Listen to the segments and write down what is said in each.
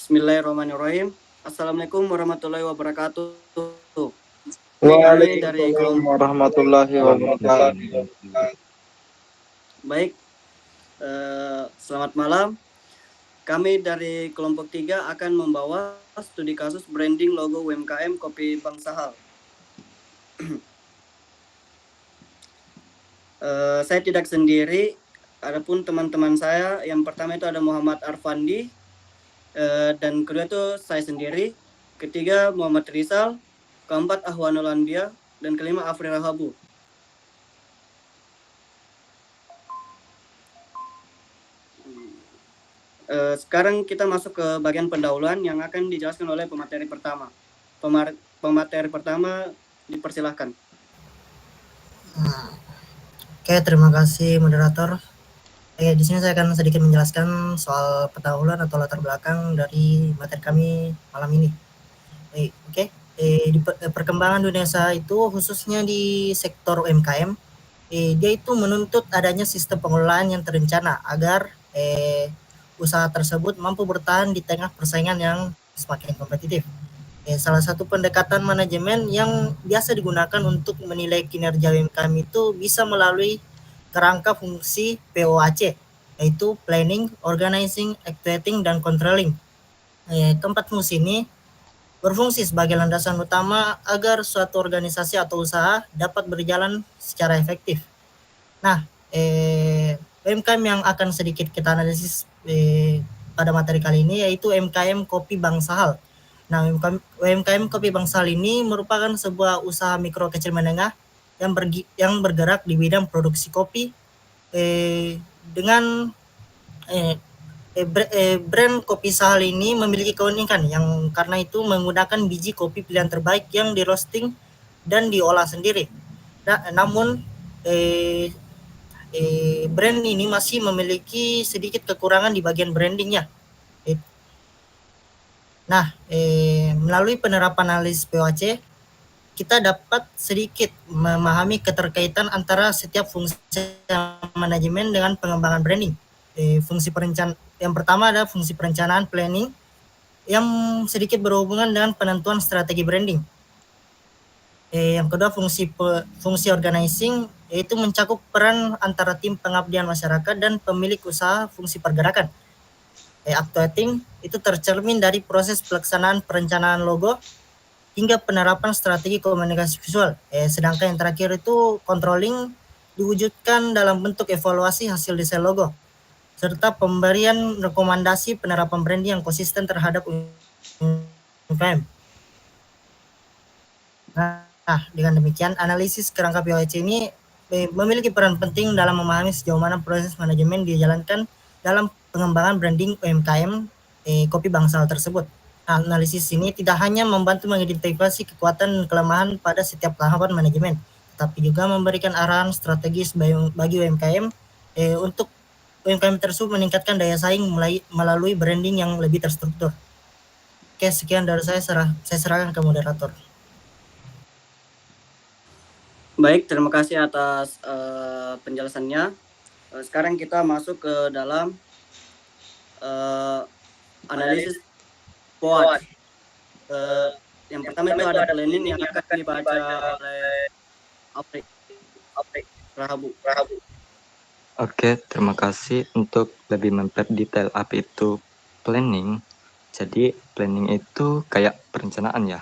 Bismillahirrahmanirrahim. Assalamualaikum warahmatullahi wabarakatuh. Kami dari Waalaikumsalam warahmatullahi wabarakatuh. Baik, selamat malam. Kami dari kelompok 3 akan membawa studi kasus branding logo UMKM Kopi Bang Sahal. Saya tidak sendiri, adapun teman-teman saya. Yang pertama itu ada Muhammad Arfandi, dan kedua itu saya sendiri, ketiga Muhammad Rizal, keempat Ahwanul Anbiya, dan kelima Afri Rahabu. Sekarang kita masuk ke bagian pendahuluan yang akan dijelaskan oleh pemateri pertama. Pemateri pertama dipersilahkan. Oke, terima kasih moderator. Di sini saya akan sedikit menjelaskan soal pendahuluan atau latar belakang dari materi kami malam ini. Oke. Di perkembangan dunia usaha itu khususnya di sektor UMKM, dia itu menuntut adanya sistem pengelolaan yang terencana agar usaha tersebut mampu bertahan di tengah persaingan yang semakin kompetitif. Salah satu pendekatan manajemen yang biasa digunakan untuk menilai kinerja UMKM itu bisa melalui kerangka fungsi POAC, yaitu Planning, Organizing, Activating, dan Controlling. Keempat fungsi ini berfungsi sebagai landasan utama agar suatu organisasi atau usaha dapat berjalan secara efektif. Nah, UMKM yang akan sedikit kita analisis pada materi kali ini yaitu UMKM Kopi Bang Sahal. Nah, UMKM Kopi Bang Sahal ini merupakan sebuah usaha mikro kecil menengah yang bergerak di bidang produksi kopi dengan brand Kopi Sahal ini memiliki keunikan yang karena itu menggunakan biji kopi pilihan terbaik yang di roasting dan diolah sendiri. Namun brand ini masih memiliki sedikit kekurangan di bagian brandingnya. Nah, melalui penerapan analisis POAC, kita dapat sedikit memahami keterkaitan antara setiap fungsi manajemen dengan pengembangan branding. Yang pertama adalah fungsi perencanaan planning yang sedikit berhubungan dengan penentuan strategi branding. Yang kedua fungsi organizing, yaitu mencakup peran antara tim pengabdian masyarakat dan pemilik usaha fungsi pergerakan. Activating itu tercermin dari proses pelaksanaan perencanaan logo hingga penerapan strategi komunikasi visual. Sedangkan yang terakhir itu controlling diwujudkan dalam bentuk evaluasi hasil desain logo serta pemberian rekomendasi penerapan branding yang konsisten terhadap UMKM. Nah, dengan demikian analisis kerangka POAC ini memiliki peran penting dalam memahami sejauh mana proses manajemen dijalankan dalam pengembangan branding UMKM Kopi Bang Sahal tersebut. Analisis ini tidak hanya membantu mengidentifikasi kekuatan dan kelemahan pada setiap tahapan manajemen, tapi juga memberikan arahan strategis bagi UMKM untuk UMKM tersebut meningkatkan daya saing melalui branding yang lebih terstruktur. Oke, sekian dari saya serahkan ke moderator. Baik, terima kasih atas penjelasannya. Sekarang kita masuk ke dalam analisis POAC. Yang pertama itu ada planning yang akan dibaca oleh Afri Rahabu. Oke, terima kasih. Untuk lebih memperdetail apa itu planning. Jadi planning itu kayak perencanaan ya.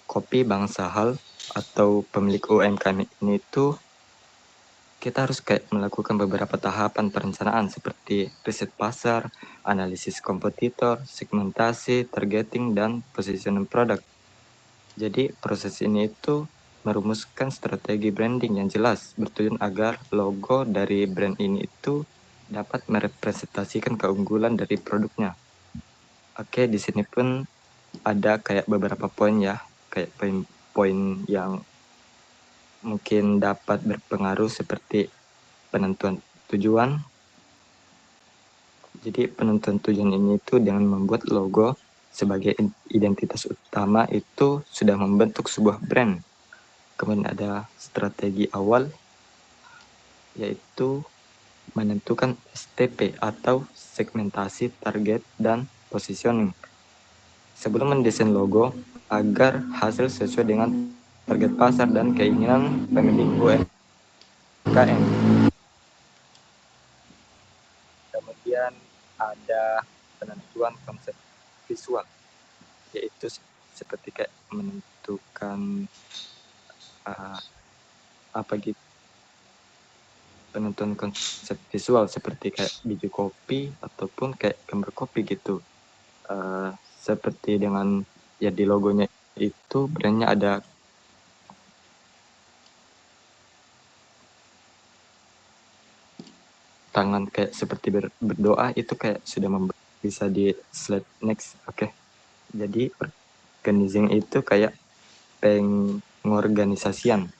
Kopi Bang Sahal atau pemilik UMKM ini itu kita harus kayak melakukan beberapa tahapan perencanaan seperti riset pasar, analisis kompetitor, segmentasi, targeting, dan positioning produk. Jadi proses ini itu merumuskan strategi branding yang jelas bertujuan agar logo dari brand ini itu dapat merepresentasikan keunggulan dari produknya. Oke, di sini pun ada kayak beberapa poin ya, kayak poin-poin yang mungkin dapat berpengaruh seperti penentuan tujuan. Jadi penentuan tujuan ini itu dengan membuat logo sebagai identitas utama itu sudah membentuk sebuah brand. Kemudian ada strategi awal, yaitu menentukan STP atau segmentasi target dan positioning. Sebelum mendesain logo, agar hasil sesuai dengan target pasar dan keinginan pemilik UMKM. Kemudian ada penentuan konsep visual, yaitu seperti kayak menentukan penentuan konsep visual seperti kayak biju kopi ataupun kayak gambar kopi gitu. Seperti dengan ya di logonya itu brandnya ada tangan kayak seperti berdoa, itu kayak sudah bisa di slide next. Oke. Jadi organizing itu kayak pengorganisasian.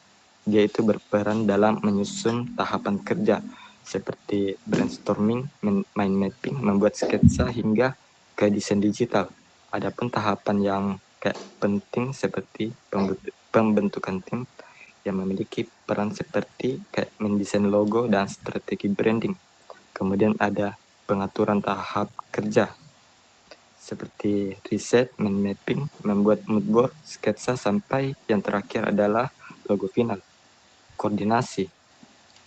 Dia itu berperan dalam menyusun tahapan kerja seperti brainstorming, mind mapping, membuat sketsa hingga ke desain digital. Adapun tahapan yang kayak penting seperti pembentukan tim yang memiliki peran seperti kayak mendesain logo dan strategi branding. Kemudian ada pengaturan tahap kerja seperti riset, mind mapping, membuat mood board, sketsa, sampai yang terakhir adalah logo final. Koordinasi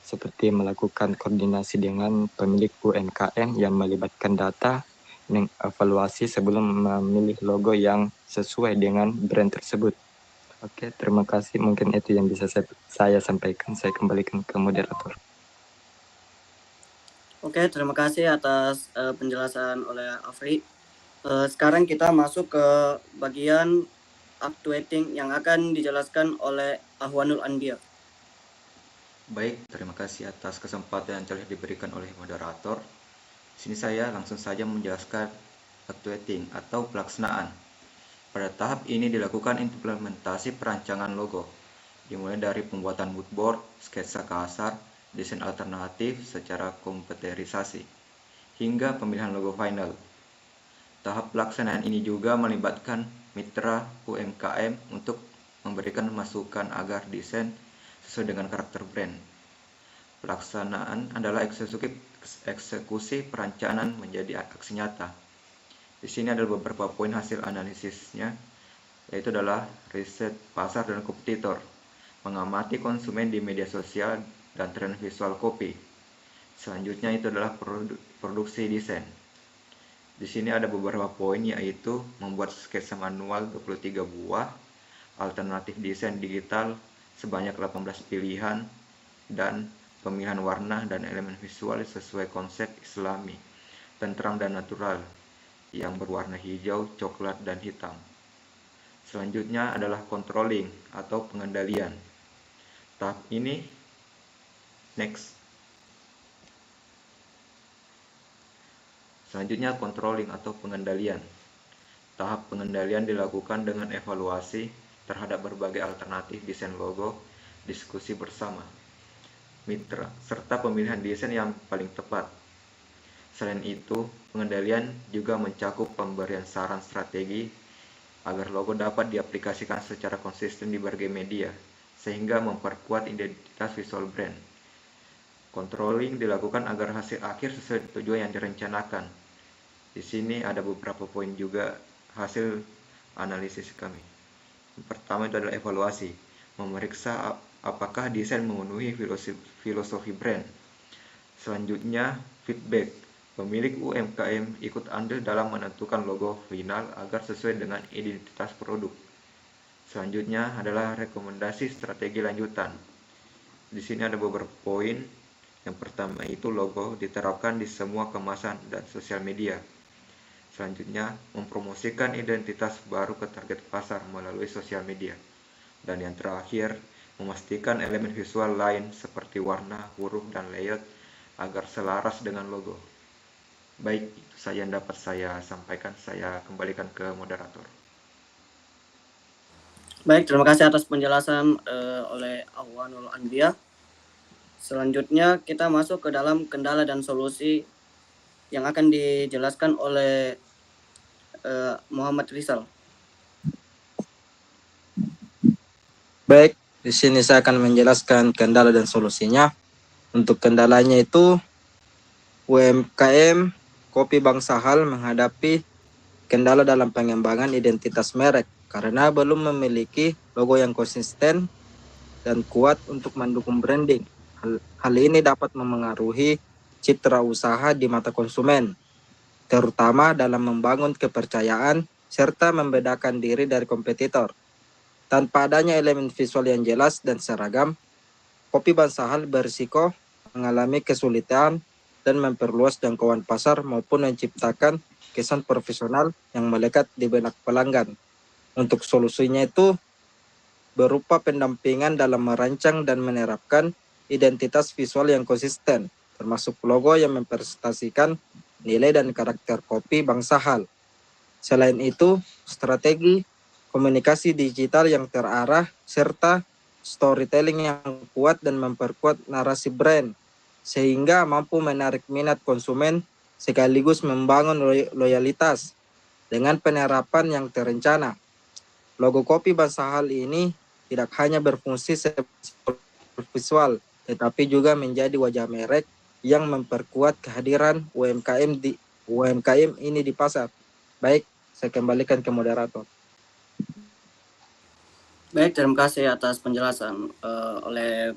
seperti melakukan koordinasi dengan pemilik UMKM yang melibatkan data, mengevaluasi sebelum memilih logo yang sesuai dengan brand tersebut. Oke, terima kasih. Mungkin itu yang bisa saya sampaikan. Saya kembalikan ke moderator. Oke, terima kasih atas penjelasan oleh Afri. Sekarang kita masuk ke bagian actuating yang akan dijelaskan oleh Ahwanul Anbiya. Baik, terima kasih atas kesempatan yang telah diberikan oleh moderator. Sini saya langsung saja menjelaskan actuating atau pelaksanaan. Pada tahap ini dilakukan implementasi perancangan logo, dimulai dari pembuatan mood board, sketsa kasar, desain alternatif secara komputerisasi, hingga pemilihan logo final. Tahap pelaksanaan ini juga melibatkan mitra UMKM untuk memberikan masukan agar desain sesuai dengan karakter brand. Pelaksanaan adalah eksekusi perencanaan menjadi aksi nyata. Di sini ada beberapa poin hasil analisisnya, yaitu adalah riset pasar dan kompetitor, mengamati konsumen di media sosial dan tren visual kopi. Selanjutnya itu adalah produksi desain. Di sini ada beberapa poin, yaitu membuat sketsa manual 23 buah, alternatif desain digital sebanyak 18 pilihan, dan pemilihan warna dan elemen visual sesuai konsep Islami, tentram dan natural, yang berwarna hijau, coklat, dan hitam. Selanjutnya adalah controlling atau pengendalian. Tahap ini, next. Selanjutnya controlling atau pengendalian. Tahap pengendalian dilakukan dengan evaluasi terhadap berbagai alternatif desain logo, diskusi bersama mitra, serta pemilihan desain yang paling tepat. Selain itu, pengendalian juga mencakup pemberian saran strategi agar logo dapat diaplikasikan secara konsisten di berbagai media, sehingga memperkuat identitas visual brand. Controlling dilakukan agar hasil akhir sesuai tujuan yang direncanakan. Di sini ada beberapa poin juga hasil analisis kami. Yang pertama itu adalah evaluasi, memeriksa apakah desain memenuhi filosofi brand. Selanjutnya, feedback, pemilik UMKM ikut andil dalam menentukan logo final agar sesuai dengan identitas produk. Selanjutnya adalah rekomendasi strategi lanjutan. Di sini ada beberapa poin. Yang pertama itu logo diterapkan di semua kemasan dan sosial media. Selanjutnya, mempromosikan identitas baru ke target pasar melalui sosial media. Dan yang terakhir, memastikan elemen visual lain seperti warna, huruf, dan layout agar selaras dengan logo. Baik, itu saja yang dapat saya sampaikan. Saya kembalikan ke moderator. Baik, terima kasih atas penjelasan oleh Ahwanul Anbiya. Selanjutnya kita masuk ke dalam kendala dan solusi yang akan dijelaskan oleh Muhammad Rizal. Baik, di sini saya akan menjelaskan kendala dan solusinya. Untuk kendalanya itu UMKM Kopi Bangsa Hal menghadapi kendala dalam pengembangan identitas merek karena belum memiliki logo yang konsisten dan kuat untuk mendukung branding. Hal ini dapat memengaruhi citra usaha di mata konsumen, terutama dalam membangun kepercayaan serta membedakan diri dari kompetitor. Tanpa adanya elemen visual yang jelas dan seragam, kopi Bansahal berisiko mengalami kesulitan dan memperluas jangkauan pasar maupun menciptakan kesan profesional yang melekat di benak pelanggan. Untuk solusinya itu berupa pendampingan dalam merancang dan menerapkan identitas visual yang konsisten, termasuk logo yang mempresentasikan nilai dan karakter kopi Bansahal. Selain itu, strategi komunikasi digital yang terarah serta storytelling yang kuat dan memperkuat narasi brand sehingga mampu menarik minat konsumen sekaligus membangun loyalitas dengan penerapan yang terencana. Logo kopi Bansahal ini tidak hanya berfungsi sebagai visual, tetapi juga menjadi wajah merek yang memperkuat kehadiran UMKM ini di pasar. Baik, saya kembalikan ke moderator. Baik, terima kasih atas penjelasan oleh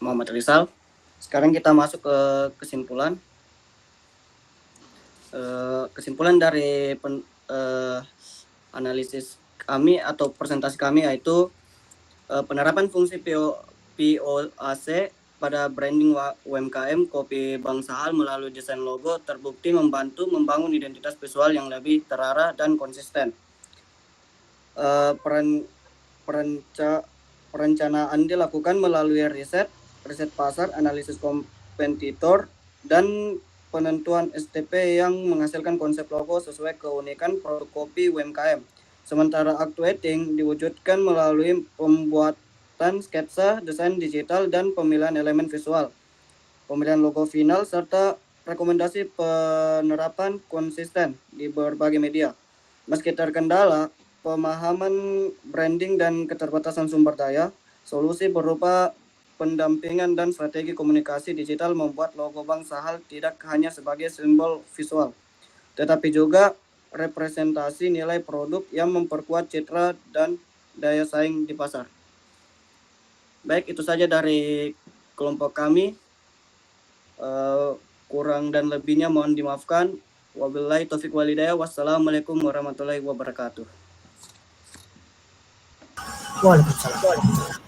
Muhammad Rizal. Sekarang kita masuk ke kesimpulan. Kesimpulan dari analisis kami atau presentasi kami yaitu penerapan fungsi POAC pada branding UMKM kopi Bansahal melalui desain logo terbukti membantu membangun identitas visual yang lebih terarah dan konsisten. Perencanaan dilakukan melalui riset pasar, analisis kompetitor, dan penentuan STP yang menghasilkan konsep logo sesuai keunikan produk kopi UMKM. Sementara actuating diwujudkan melalui pembuatan sketsa, desain digital, dan pemilihan elemen visual, pemilihan logo final, serta rekomendasi penerapan konsisten di berbagai media. Meski terkendala pemahaman branding dan keterbatasan sumber daya, solusi berupa pendampingan dan strategi komunikasi digital membuat logo Bansahal tidak hanya sebagai simbol visual, tetapi juga representasi nilai produk yang memperkuat citra dan daya saing di pasar. Baik, itu saja dari kelompok kami. Kurang dan lebihnya mohon dimaafkan. Wabillahi taufiq walhidayah. Wassalamualaikum warahmatullahi wabarakatuh. Waalaikumsalam.